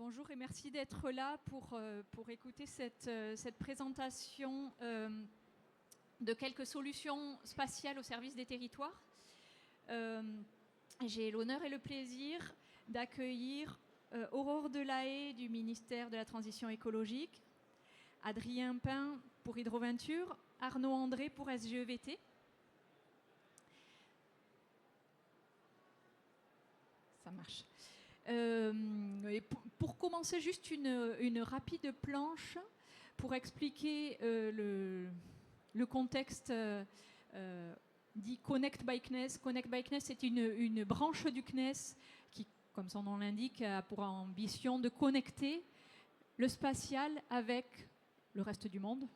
Bonjour et merci d'être là pour écouter cette présentation de quelques solutions spatiales au service des territoires. J'ai l'honneur et le plaisir d'accueillir Aurore Delahaye du ministère de la Transition écologique, Adrien Pin pour Hydroventure, Arnaud André pour SGEVT. Ça marche. Et pour commencer, juste une rapide planche pour expliquer le contexte dit Connect by CNES. Connect by CNES, c'est une branche du CNES qui, comme son nom l'indique, a pour ambition de connecter le spatial avec le reste du monde.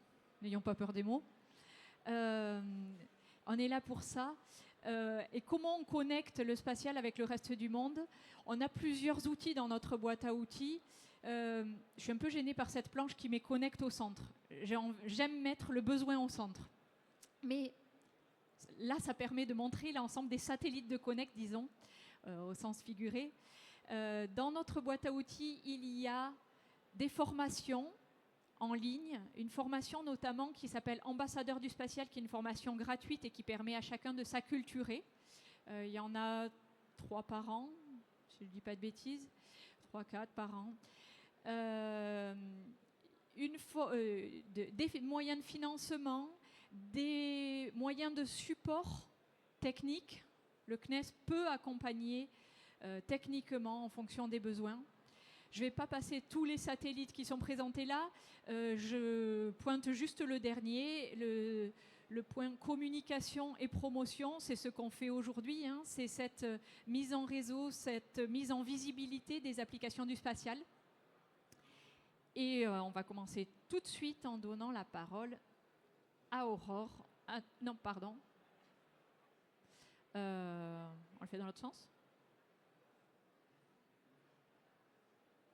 N'ayons pas peur des mots. On est là pour ça. Et comment on connecte le spatial avec le reste du monde? On a plusieurs outils dans notre boîte à outils. Je suis un peu gênée par cette planche qui met connecte au centre. J'aime mettre le besoin au centre. Mais là, ça permet de montrer l'ensemble des satellites de connect, disons, au sens figuré. Dans notre boîte à outils, il y a des formations en ligne, une formation notamment qui s'appelle Ambassadeur du spatial, qui est une formation gratuite et qui permet à chacun de s'acculturer. Il y en a 3 par an, si je ne dis pas de bêtises, 3-4 par an. Des moyens de financement, des moyens de support technique. Le CNES peut accompagner techniquement en fonction des besoins. Je ne vais pas passer tous les satellites qui sont présentés là. Je pointe juste le dernier, le point communication et promotion. C'est ce qu'on fait aujourd'hui. C'est cette mise en réseau, cette mise en visibilité des applications du spatial. Et on va commencer tout de suite en donnant la parole à Aurore. Non, pardon. On le fait dans l'autre sens ?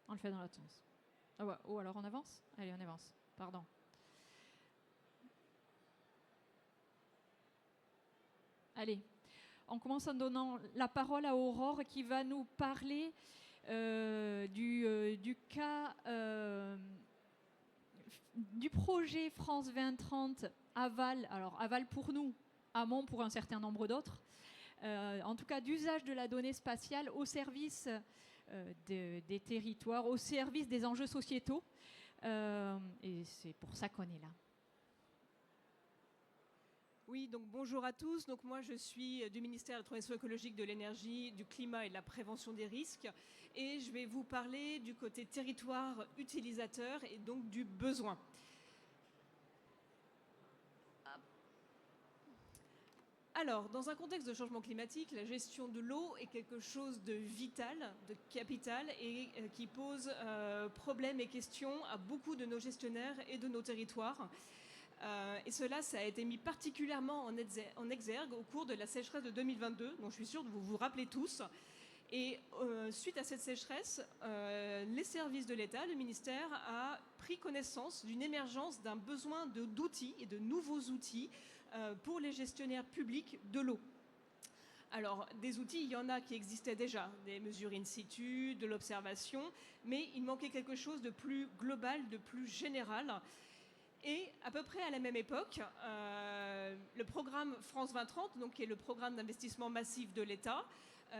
On le fait dans l'autre sens. Ah ouais. Oh, alors on avance ? Allez, on avance. Pardon. Allez, on commence en donnant la parole à Aurore qui va nous parler du cas du projet France 2030 aval. Alors aval pour nous, amont pour un certain nombre d'autres. En tout cas, d'usage de la donnée spatiale au service des territoires, au service des enjeux sociétaux. Et c'est pour ça qu'on est là. Oui, donc bonjour à tous. Donc moi, je suis du ministère de la Transition écologique, de l'énergie, du climat et de la prévention des risques. Et je vais vous parler du côté territoire utilisateur et donc du besoin. Alors, dans un contexte de changement climatique, la gestion de l'eau est quelque chose de vital, de capital, et qui pose problème et questions à beaucoup de nos gestionnaires et de nos territoires. Et cela, ça a été mis particulièrement en exergue au cours de la sécheresse de 2022, dont je suis sûre que vous vous rappelez tous. Et suite à cette sécheresse, les services de l'État, le ministère, a pris connaissance d'une émergence d'un besoin d'outils et de nouveaux outils pour les gestionnaires publics de l'eau. Alors, des outils, il y en a qui existaient déjà, des mesures in situ, de l'observation, mais il manquait quelque chose de plus global, de plus général. Et à peu près à la même époque, le programme France 2030, donc, qui est le programme d'investissement massif de l'État,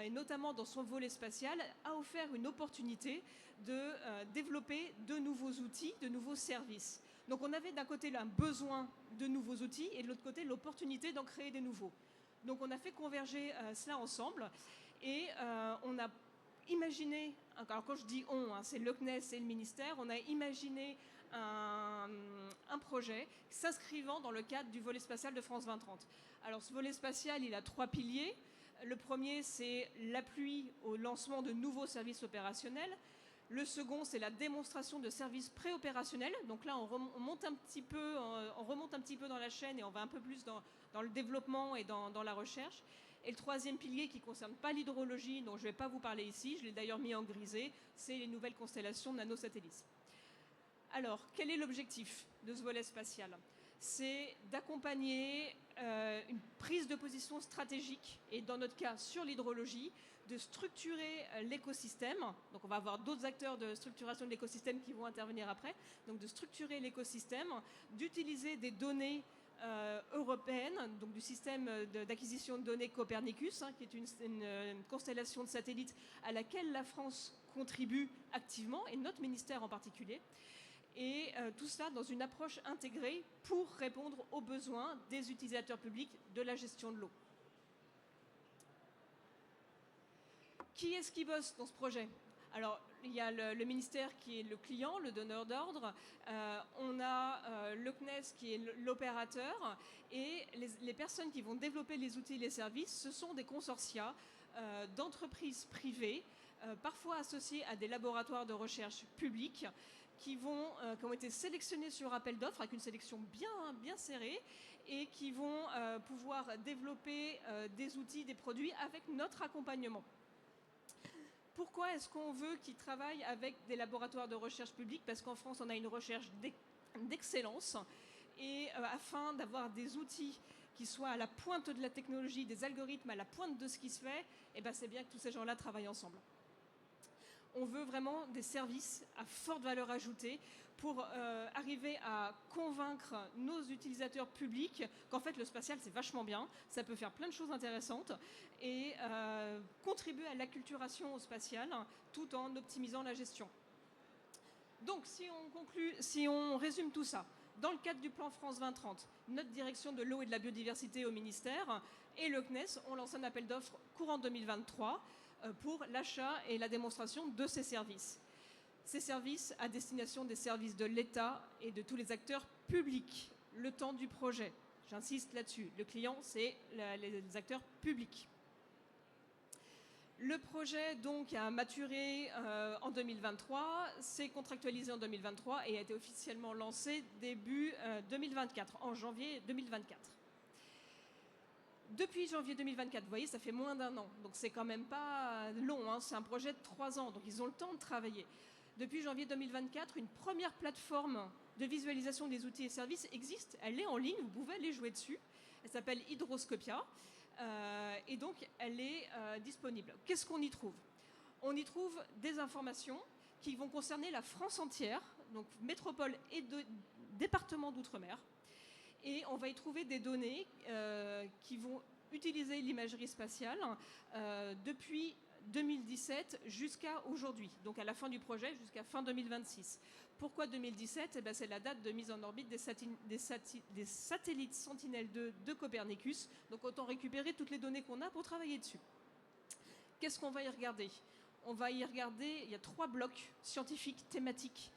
et notamment dans son volet spatial, a offert une opportunité de développer de nouveaux outils, de nouveaux services. Donc on avait d'un côté un besoin de nouveaux outils et de l'autre côté l'opportunité d'en créer des nouveaux. Donc on a fait converger cela ensemble et on a imaginé, alors quand je dis on, c'est le CNES et le ministère, on a imaginé un projet s'inscrivant dans le cadre du volet spatial de France 2030. Alors ce volet spatial, il a 3 piliers. Le premier, c'est l'appui au lancement de nouveaux services opérationnels. Le second, c'est la démonstration de services préopérationnels. Donc là, on remonte un petit peu dans la chaîne et on va un peu plus dans le développement et dans la recherche. Et le troisième pilier, qui ne concerne pas l'hydrologie, dont je ne vais pas vous parler ici, je l'ai d'ailleurs mis en grisé, c'est les nouvelles constellations de nanosatellites. Alors, quel est l'objectif de ce volet spatial ? c'est d'accompagner une prise de position stratégique, et dans notre cas sur l'hydrologie, de structurer l'écosystème. Donc on va avoir d'autres acteurs de structuration de l'écosystème qui vont intervenir après. Donc de structurer l'écosystème, d'utiliser des données européennes, donc du système d'acquisition de données Copernicus, qui est une constellation de satellites à laquelle la France contribue activement, et notre ministère en particulier. Et tout cela dans une approche intégrée pour répondre aux besoins des utilisateurs publics de la gestion de l'eau. Qui est-ce qui bosse dans ce projet? Alors, il y a le ministère qui est le client, le donneur d'ordre. On a le CNES qui est l'opérateur. Et les personnes qui vont développer les outils et les services, ce sont des consortia d'entreprises privées, parfois associées à des laboratoires de recherche publics, qui ont été sélectionnés sur appel d'offres avec une sélection bien serrée, et qui vont pouvoir développer des outils, des produits avec notre accompagnement. Pourquoi est-ce qu'on veut qu'ils travaillent avec des laboratoires de recherche publics? Parce qu'en France, on a une recherche d'excellence, et afin d'avoir des outils qui soient à la pointe de la technologie, des algorithmes à la pointe de ce qui se fait, et ben c'est bien que tous ces gens-là travaillent ensemble. On veut vraiment des services à forte valeur ajoutée pour arriver à convaincre nos utilisateurs publics qu'en fait le spatial c'est vachement bien, ça peut faire plein de choses intéressantes, et contribuer à l'acculturation au spatial tout en optimisant la gestion. Donc si on résume tout ça, dans le cadre du plan France 2030, notre direction de l'eau et de la biodiversité au ministère et le CNES ont lancé un appel d'offres courant 2023 pour l'achat et la démonstration de ces services. Ces services à destination des services de l'État et de tous les acteurs publics, le temps du projet. J'insiste là-dessus. Le client, c'est les acteurs publics. Le projet donc a maturé en 2023, s'est contractualisé en 2023 et a été officiellement lancé début 2024, en janvier 2024. Depuis janvier 2024, vous voyez, ça fait moins d'1 an, donc c'est quand même pas long, c'est un projet de 3 ans, donc ils ont le temps de travailler. Depuis janvier 2024, une première plateforme de visualisation des outils et services existe, elle est en ligne, vous pouvez aller jouer dessus, elle s'appelle Hydroscopia, et donc elle est disponible. Qu'est-ce qu'on y trouve? On y trouve des informations qui vont concerner la France entière, donc métropole et département d'outre-mer. Et on va y trouver des données qui vont utiliser l'imagerie spatiale depuis 2017 jusqu'à aujourd'hui, donc à la fin du projet jusqu'à fin 2026. Pourquoi 2017? C'est la date de mise en orbite des satellites Sentinelle-2 de Copernicus, donc autant récupérer toutes les données qu'on a pour travailler dessus. Qu'est-ce qu'on va y regarder? On va y regarder, il y a 3 blocs scientifiques thématiques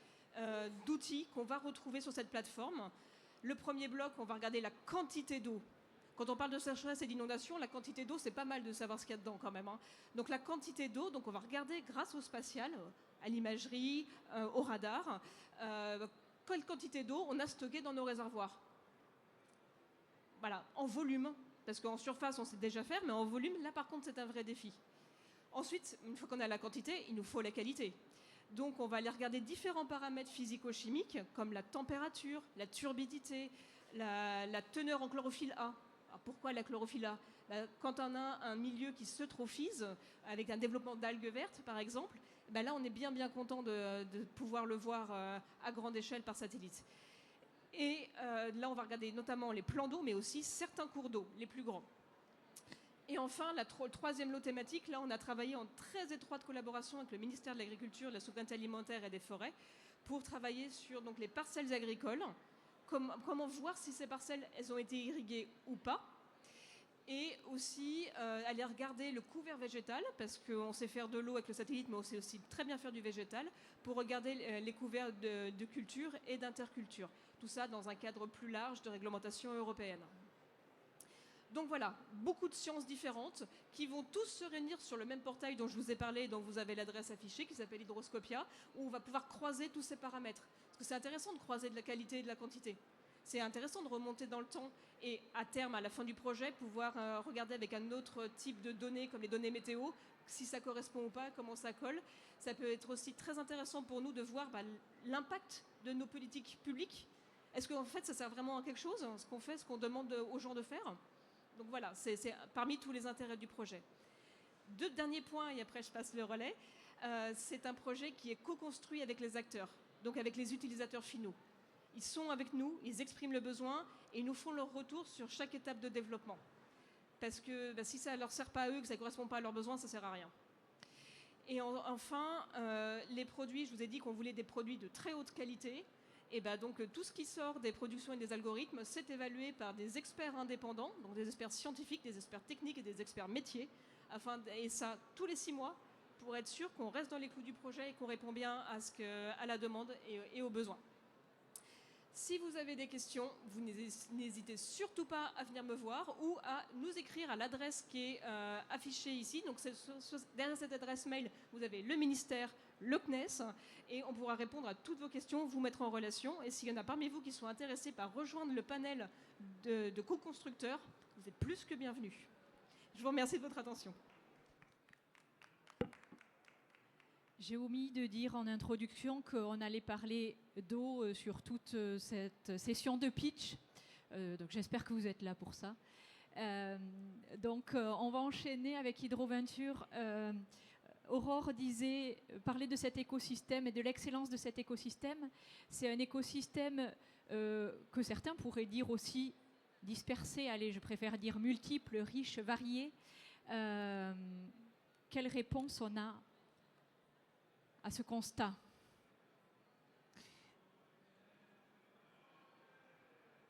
d'outils qu'on va retrouver sur cette plateforme. Le premier bloc, on va regarder la quantité d'eau. Quand on parle de sécheresse et d'inondation, la quantité d'eau, c'est pas mal de savoir ce qu'il y a dedans quand même. Donc la quantité d'eau, donc on va regarder grâce au spatial, à l'imagerie, au radar, quelle quantité d'eau on a stocké dans nos réservoirs. Voilà, en volume, parce qu'en surface, on sait déjà faire, mais en volume, là par contre, c'est un vrai défi. Ensuite, une fois qu'on a la quantité, il nous faut la qualité. Donc on va aller regarder différents paramètres physico-chimiques, comme la température, la turbidité, la teneur en chlorophylle A. Alors pourquoi la chlorophylle A? Quand on a un milieu qui s'eutrophise, avec un développement d'algues vertes par exemple, là on est bien content de pouvoir le voir à grande échelle par satellite. Et là on va regarder notamment les plans d'eau, mais aussi certains cours d'eau, les plus grands. Et enfin, le troisième lot thématique, là on a travaillé en très étroite collaboration avec le ministère de l'Agriculture, de la Souveraineté alimentaire et des Forêts pour travailler sur donc, les parcelles agricoles, comment voir si ces parcelles elles ont été irriguées ou pas, et aussi aller regarder le couvert végétal, parce qu'on sait faire de l'eau avec le satellite, mais on sait aussi très bien faire du végétal, pour regarder les couverts de culture et d'interculture. Tout ça dans un cadre plus large de réglementation européenne. Donc voilà, beaucoup de sciences différentes qui vont tous se réunir sur le même portail dont je vous ai parlé, dont vous avez l'adresse affichée, qui s'appelle Hydroscopia, où on va pouvoir croiser tous ces paramètres. Parce que c'est intéressant de croiser de la qualité et de la quantité. C'est intéressant de remonter dans le temps et à terme, à la fin du projet, pouvoir regarder avec un autre type de données, comme les données météo, si ça correspond ou pas, comment ça colle. Ça peut être aussi très intéressant pour nous de voir l'impact de nos politiques publiques Est-ce qu'en fait, ça sert vraiment à quelque chose, ce qu'on fait, ce qu'on demande aux gens de faire? Donc voilà, c'est parmi tous les intérêts du projet. 2 derniers points, et après je passe le relais. C'est un projet qui est co-construit avec les acteurs, donc avec les utilisateurs finaux. Ils sont avec nous, ils expriment le besoin et ils nous font leur retour sur chaque étape de développement. Parce que si ça ne leur sert pas à eux, que ça ne correspond pas à leurs besoins, ça ne sert à rien. Et enfin, les produits, je vous ai dit qu'on voulait des produits de très haute qualité. Et donc tout ce qui sort des productions et des algorithmes, c'est évalué par des experts indépendants, donc des experts scientifiques, des experts techniques et des experts métiers, et ça tous les 6 mois, pour être sûr qu'on reste dans les clous du projet et qu'on répond bien à la demande et aux besoins. Si vous avez des questions, vous n'hésitez surtout pas à venir me voir ou à nous écrire à l'adresse qui est affichée ici. Donc derrière cette adresse mail, vous avez le ministère, le CNES, et on pourra répondre à toutes vos questions, vous mettre en relation. Et s'il y en a parmi vous qui sont intéressés par rejoindre le panel de co-constructeurs, vous êtes plus que bienvenus. Je vous remercie de votre attention. J'ai omis de dire en introduction qu'on allait parler d'eau sur toute cette session de pitch. Donc j'espère que vous êtes là pour ça. On va enchaîner avec Hydroventure. Aurore parlait de cet écosystème et de l'excellence de cet écosystème. C'est un écosystème que certains pourraient dire aussi dispersé, allez, je préfère dire multiple, riche, varié. Quelle réponse on a à ce constat?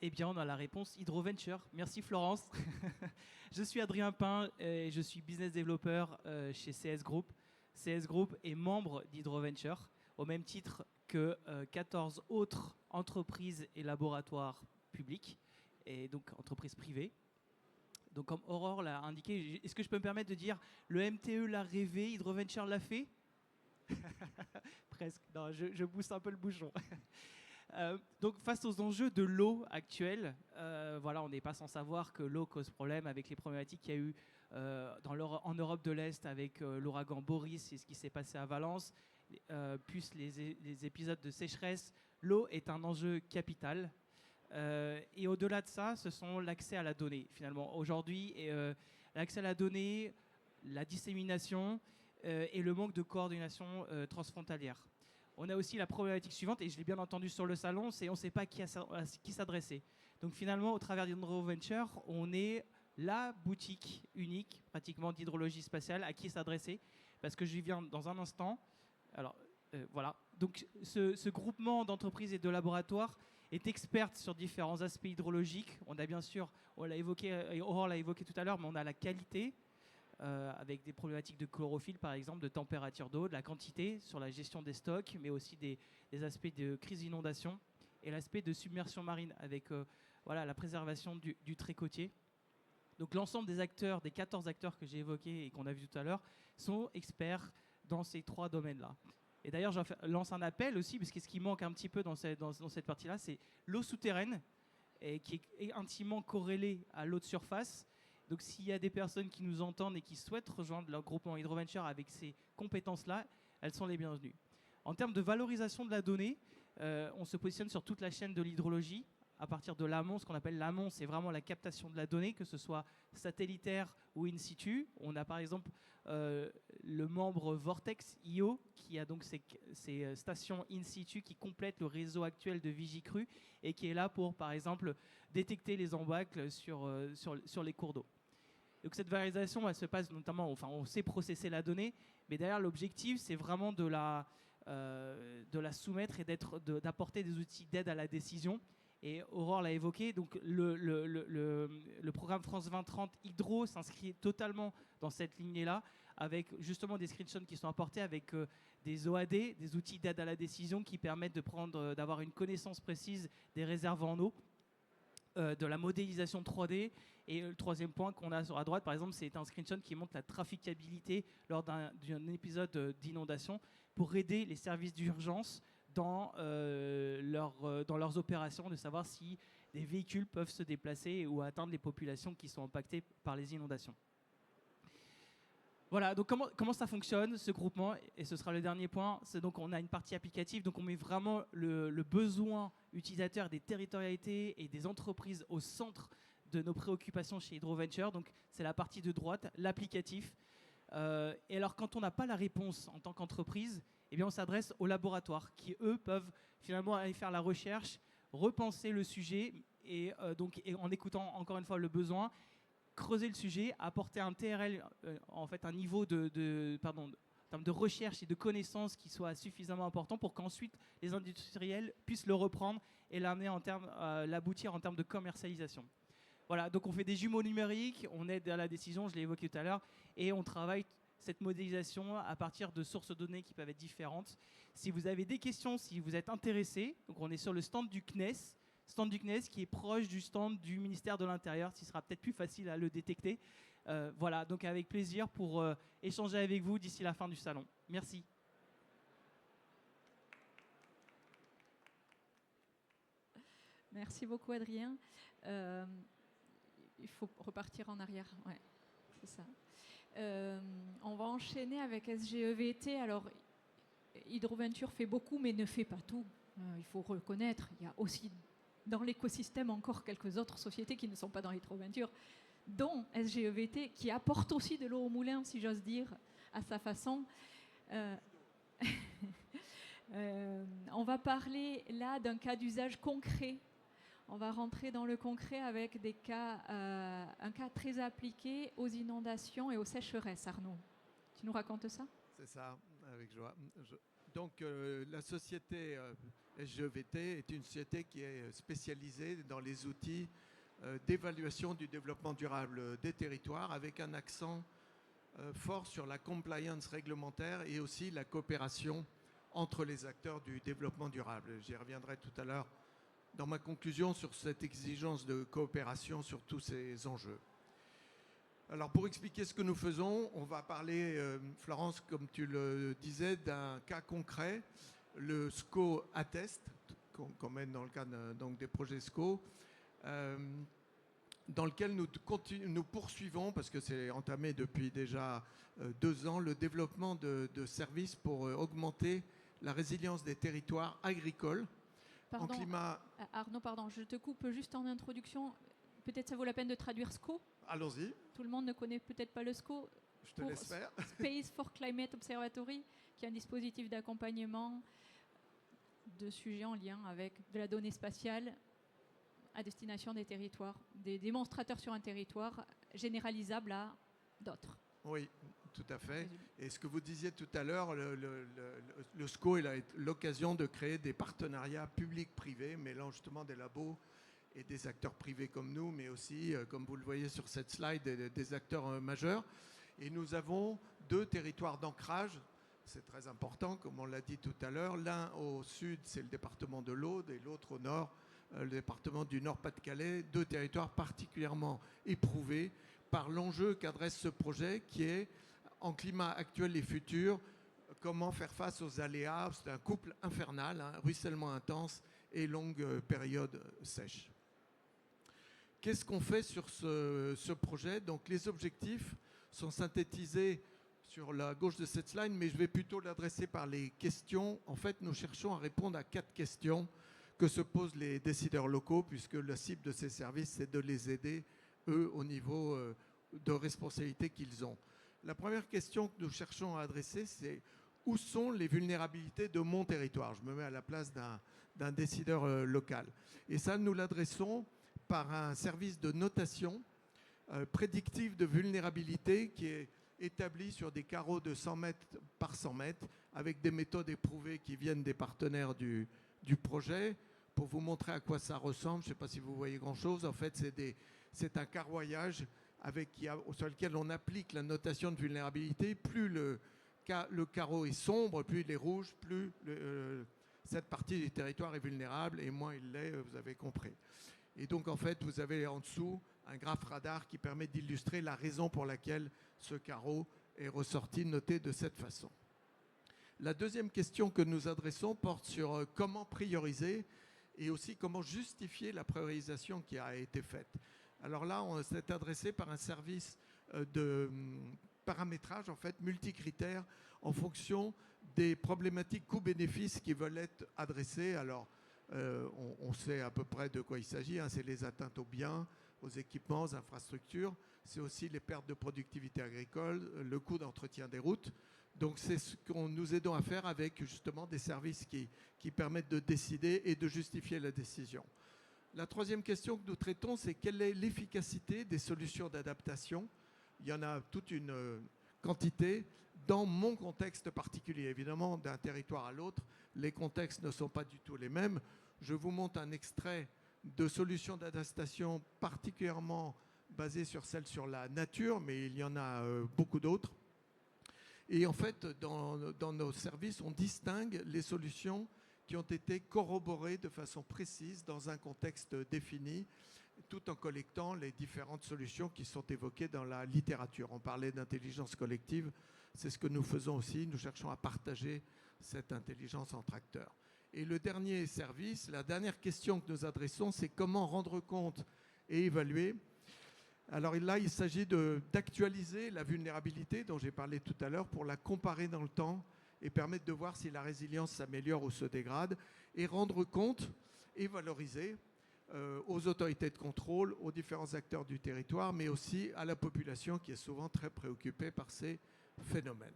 Eh bien, on a la réponse Hydroventure. Merci Florence. Je suis Adrien Pain et je suis business developer chez CS Group. CS Group est membre d'Hydroventure au même titre que 14 autres entreprises et laboratoires publics et donc entreprises privées. Donc comme Aurore l'a indiqué, est-ce que je peux me permettre de dire le MTE l'a rêvé, Hydroventure l'a fait? Presque. Non, je booste un peu le bouchon. Donc face aux enjeux de l'eau actuelle, voilà, on n'est pas sans savoir que l'eau cause problème avec les problématiques qu'il y a eu en Europe de l'Est avec l'ouragan Boris et ce qui s'est passé à Valence, plus les épisodes de sécheresse. L'eau est un enjeu capital. Et au-delà de ça, ce sont l'accès à la donnée, finalement. Aujourd'hui, l'accès à la donnée, la dissémination et le manque de coordination transfrontalière. On a aussi la problématique suivante, et je l'ai bien entendu sur le salon, c'est on ne sait pas à qui s'adresser. Donc finalement, au travers d'Hydroventure, on est la boutique unique, pratiquement, d'hydrologie spatiale à qui s'adresser, parce que j'y viens dans un instant. Alors, voilà. Donc ce groupement d'entreprises et de laboratoires est experte sur différents aspects hydrologiques. On a bien sûr, on l'a évoqué, Aurore l'a évoqué tout à l'heure, mais on a la qualité, avec des problématiques de chlorophylle par exemple, de température d'eau, de la quantité sur la gestion des stocks, mais aussi des aspects de crise d'inondation et l'aspect de submersion marine avec voilà, la préservation du trait côtier. Donc l'ensemble des acteurs, des 14 acteurs que j'ai évoqués et qu'on a vu tout à l'heure, sont experts dans ces 3 domaines-là. Et d'ailleurs, je lance un appel aussi, parce que ce qui manque un petit peu dans cette partie-là, c'est l'eau souterraine, et qui est intimement corrélée à l'eau de surface. Donc s'il y a des personnes qui nous entendent et qui souhaitent rejoindre leur groupement Hydroventure avec ces compétences-là, elles sont les bienvenues. En termes de valorisation de la donnée, on se positionne sur toute la chaîne de l'hydrologie, à partir de l'amont. Ce qu'on appelle l'amont, c'est vraiment la captation de la donnée, que ce soit satellitaire ou in situ. On a par exemple le membre Vortex.io, qui a donc ces stations in situ qui complètent le réseau actuel de Vigicru et qui est là pour, par exemple, détecter les embâcles sur les cours d'eau. Donc cette valorisation, elle se passe notamment, enfin on sait processer la donnée, mais derrière l'objectif, c'est vraiment de la soumettre et d'apporter des outils d'aide à la décision. Et Aurore l'a évoqué, donc le programme France 2030 Hydro s'inscrit totalement dans cette lignée-là, avec justement des screenshots qui sont apportés avec des OAD, des outils d'aide à la décision qui permettent d'avoir une connaissance précise des réserves en eau, de la modélisation 3D. Et le troisième point qu'on a sur la droite, par exemple, c'est un screenshot qui montre la traficabilité lors d'un épisode d'inondation pour aider les services d'urgence dans leurs opérations, de savoir si des véhicules peuvent se déplacer ou atteindre les populations qui sont impactées par les inondations. Voilà, donc comment ça fonctionne, ce groupement? Et ce sera le dernier point. C'est donc on a une partie applicative, donc on met vraiment le besoin utilisateur des territorialités et des entreprises au centre de nos préoccupations chez HydroVenture. Donc c'est la partie de droite, l'applicatif. Et alors quand on n'a pas la réponse en tant qu'entreprise, eh bien on s'adresse aux laboratoires qui, eux, peuvent finalement aller faire la recherche, repenser le sujet et en écoutant encore une fois le besoin, creuser le sujet, apporter un TRL, en fait un niveau en termes de recherche et de connaissances qui soit suffisamment important pour qu'ensuite les industriels puissent le reprendre et l'aboutir en termes de commercialisation. Voilà, donc on fait des jumeaux numériques, on aide à la décision, je l'ai évoqué tout à l'heure, et on travaille cette modélisation à partir de sources de données qui peuvent être différentes. Si vous avez des questions, si vous êtes intéressé, donc on est sur le stand du CNES qui est proche du stand du ministère de l'Intérieur, ce sera peut-être plus facile à le détecter. Voilà, donc avec plaisir pour échanger avec vous d'ici la fin du salon. Merci. Merci beaucoup, Adrien. Il faut repartir en arrière. Ouais, c'est ça. On va enchaîner avec SGEVT. Alors, HydroVenture fait beaucoup, mais ne fait pas tout. Il faut reconnaître, il y a aussi dans l'écosystème encore quelques autres sociétés qui ne sont pas dans HydroVenture, dont SGEVT, qui apporte aussi de l'eau au moulin, si j'ose dire, à sa façon. On va parler là d'un cas d'usage concret. On va rentrer dans le concret avec un cas très appliqué aux inondations et aux sécheresses. Arnaud, tu nous racontes ça? C'est ça, avec joie. Donc la société SGEVT est une société qui est spécialisée dans les outils d'évaluation du développement durable des territoires, avec un accent fort sur la compliance réglementaire et aussi la coopération entre les acteurs du développement durable. J'y reviendrai tout à l'heure dans ma conclusion sur cette exigence de coopération sur tous ces enjeux. Alors pour expliquer ce que nous faisons, on va parler, Florence, comme tu le disais, d'un cas concret, le SCO Attest, qu'on mène dans le cadre donc des projets SCO, dans lequel nous poursuivons, parce que c'est entamé depuis déjà 2 ans, le développement de services pour augmenter la résilience des territoires agricoles. Pardon, en climat... Arnaud, pardon, je te coupe juste en introduction. Peut-être ça vaut la peine de traduire SCO. Allons-y. Tout le monde ne connaît peut-être pas le SCO. Je te laisse faire. Space for Climate Observatory, qui est un dispositif d'accompagnement de sujets en lien avec de la donnée spatiale à destination des territoires, des démonstrateurs sur un territoire généralisables à d'autres. Oui, tout à fait. Et ce que vous disiez tout à l'heure, le SCO il a l'occasion de créer des partenariats publics-privés, mêlant justement des labos et des acteurs privés comme nous, mais aussi, comme vous le voyez sur cette slide, des acteurs majeurs. Et nous avons 2 territoires d'ancrage, c'est très important, comme on l'a dit tout à l'heure. L'un au sud, c'est le département de l'Aude, et l'autre au nord, le département du Nord-Pas-de-Calais. 2 territoires particulièrement éprouvés par l'enjeu qu'adresse ce projet, qui est, en climat actuel et futur, comment faire face aux aléas. C'est un couple infernal, ruissellement intense et longue période sèche. Qu'est-ce qu'on fait sur ce projet? Donc les objectifs sont synthétisés sur la gauche de cette slide, mais je vais plutôt l'adresser par les questions. En fait, nous cherchons à répondre à 4 questions que se posent les décideurs locaux, puisque la cible de ces services, c'est de les aider, eux, au niveau de responsabilité qu'ils ont. La première question que nous cherchons à adresser, c'est où sont les vulnérabilités de mon territoire? Je me mets à la place d'un décideur local. Et ça, nous l'adressons par un service de notation prédictive de vulnérabilité qui est établi sur des carreaux de 100 mètres par 100 mètres avec des méthodes éprouvées qui viennent des partenaires du projet. Pour vous montrer à quoi ça ressemble, je ne sais pas si vous voyez grand-chose, en fait c'est un carroyage sur lequel on applique la notation de vulnérabilité. Plus le carreau est sombre, plus il est rouge, plus cette partie du territoire est vulnérable, et moins il l'est, vous avez compris. Et donc en fait, vous avez en dessous un graphe radar qui permet d'illustrer la raison pour laquelle ce carreau est ressorti noté de cette façon. La deuxième question que nous adressons porte sur comment prioriser et aussi comment justifier la priorisation qui a été faite. Alors là, on s'est adressé par un service de paramétrage en fait multicritères en fonction des problématiques coûts-bénéfices qui veulent être adressées. Alors, on sait à peu près de quoi il s'agit, hein. C'est les atteintes aux biens, aux équipements, aux infrastructures. C'est aussi les pertes de productivité agricole, le coût d'entretien des routes. Donc c'est ce qu'on nous aidons à faire avec justement des services qui permettent de décider et de justifier la décision. La troisième question que nous traitons, c'est quelle est l'efficacité des solutions d'adaptation. Il y en a toute une quantité dans mon contexte particulier. Évidemment, d'un territoire à l'autre, les contextes ne sont pas du tout les mêmes. Je vous montre un extrait de solutions d'adaptation particulièrement basées sur celles sur la nature, mais il y en a beaucoup d'autres. Et en fait, dans nos services, on distingue les solutions qui ont été corroborées de façon précise dans un contexte défini, tout en collectant les différentes solutions qui sont évoquées dans la littérature. On parlait d'intelligence collective, c'est ce que nous faisons aussi. Nous cherchons à partager cette intelligence entre acteurs. Et le dernier service, la dernière question que nous adressons, c'est comment rendre compte et évaluer. Alors là, il s'agit d'actualiser la vulnérabilité dont j'ai parlé tout à l'heure pour la comparer dans le temps et permettre de voir si la résilience s'améliore ou se dégrade, et rendre compte et valoriser aux autorités de contrôle, aux différents acteurs du territoire, mais aussi à la population qui est souvent très préoccupée par ces phénomènes.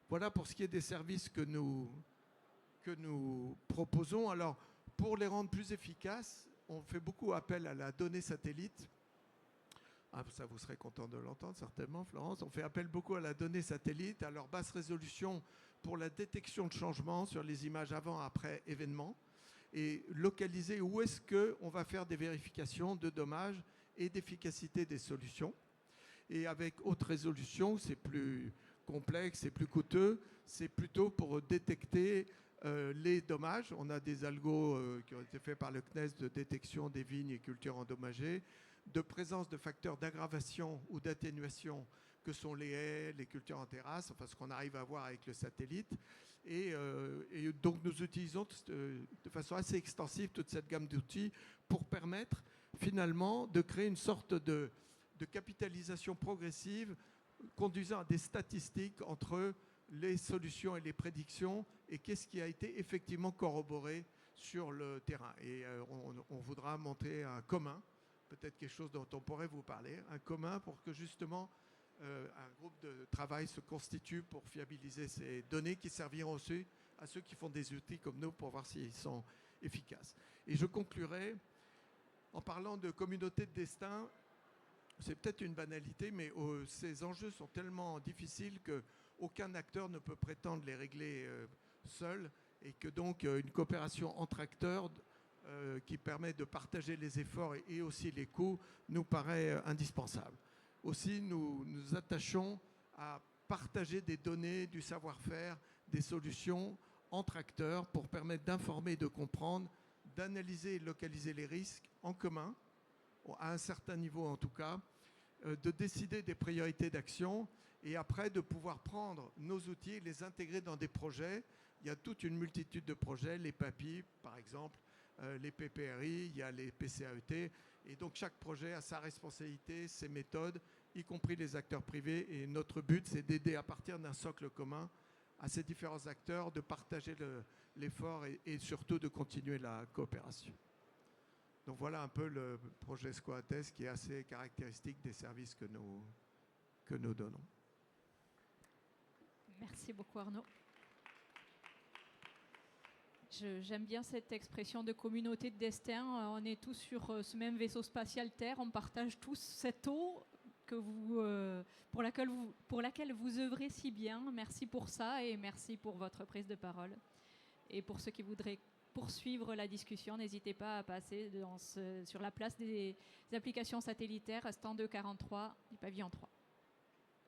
Voilà pour ce qui est des services que nous proposons. Alors, pour les rendre plus efficaces, on fait beaucoup appel à la donnée satellite. Ah, ça, vous serez content de l'entendre, certainement, Florence. On fait appel beaucoup à la donnée satellite, à leur basse résolution pour la détection de changements sur les images avant-après événements et localiser où est-ce qu'on va faire des vérifications de dommages et d'efficacité des solutions. Et avec haute résolution, c'est plus complexe, c'est plus coûteux, c'est plutôt pour détecter les dommages. On a des algos qui ont été faits par le CNES de détection des vignes et cultures endommagées, de présence de facteurs d'aggravation ou d'atténuation que sont les haies, les cultures en terrasse, enfin ce qu'on arrive à voir avec le satellite. Et donc nous utilisons de façon assez extensive toute cette gamme d'outils pour permettre finalement de créer une sorte de capitalisation progressive conduisant à des statistiques entre les solutions et les prédictions et qu'est-ce qui a été effectivement corroboré sur le terrain. Et on voudra monter un commun, peut-être quelque chose dont on pourrait vous parler, un commun pour que justement un groupe de travail se constitue pour fiabiliser ces données qui serviront aussi à ceux qui font des outils comme nous pour voir s'ils sont efficaces. Et je conclurai en parlant de communauté de destin. C'est peut-être une banalité, mais ces enjeux sont tellement difficiles qu'aucun acteur ne peut prétendre les régler seul et que donc une coopération entre acteurs qui permet de partager les efforts et aussi les coûts nous paraît indispensable. Aussi, nous nous attachons à partager des données, du savoir-faire, des solutions entre acteurs pour permettre d'informer, de comprendre, d'analyser et de localiser les risques en commun, à un certain niveau en tout cas, de décider des priorités d'action et après de pouvoir prendre nos outils et les intégrer dans des projets. Il y a toute une multitude de projets, les PAPI par exemple, les PPRI, il y a les PCAET, et donc chaque projet a sa responsabilité, ses méthodes, y compris les acteurs privés, et notre but c'est d'aider à partir d'un socle commun à ces différents acteurs de partager l'effort et surtout de continuer la coopération. Donc voilà un peu le projet Scoates qui est assez caractéristique des services que nous donnons. Merci beaucoup Arnaud. J'aime bien cette expression de communauté de destin. On est tous sur ce même vaisseau spatial Terre. On partage tous cette eau pour laquelle vous œuvrez si bien. Merci pour ça et merci pour votre prise de parole. Et pour ceux qui voudraient poursuivre la discussion, n'hésitez pas à passer sur la place des applications satellitaires, stand 243 du pavillon 3.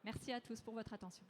Merci à tous pour votre attention.